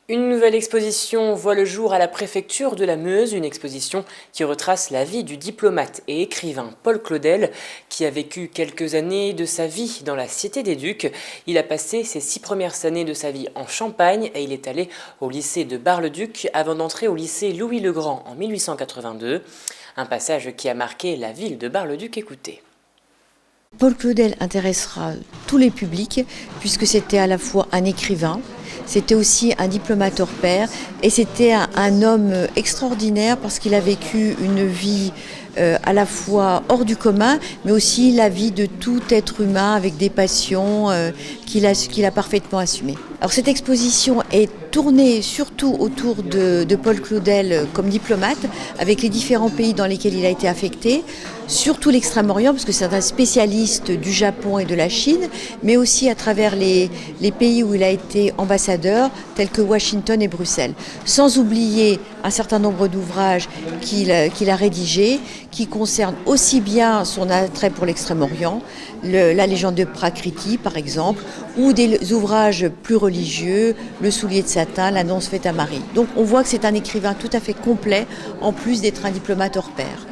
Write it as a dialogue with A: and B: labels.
A: Une nouvelle exposition voit le jour à la préfecture de la Meuse, une exposition qui retrace la vie du diplomate et écrivain Paul Claudel, qui a vécu quelques années de sa vie dans la Cité des Ducs. Il a passé ses 6 premières années de sa vie en Champagne et il est allé au lycée de Bar-le-Duc avant d'entrer au lycée Louis-le-Grand en 1882. Un passage qui a marqué la ville de Bar-le-Duc. Écoutez.
B: Paul Claudel intéressera tous les publics puisque c'était à la fois un écrivain, c'était aussi un diplomate hors pair et c'était un homme extraordinaire parce qu'il a vécu une vie à la fois hors du commun, mais aussi la vie de tout être humain avec des passions qu'il a parfaitement assumées. Alors cette exposition est tournée surtout autour de Paul Claudel comme diplomate, avec les différents pays dans lesquels il a été affecté, surtout l'Extrême-Orient, parce que c'est un spécialiste du Japon et de la Chine, mais aussi à travers les pays où il a été ambassadeur, tels que Washington et Bruxelles. Sans oublier un certain nombre d'ouvrages qu'il a rédigés, qui concernent aussi bien son attrait pour l'Extrême-Orient, la légende de Prakriti par exemple, ou des ouvrages plus religieux, Le soulier de satin, L'annonce faite à Marie. Donc on voit que c'est un écrivain tout à fait complet, en plus d'être un diplomate hors pair.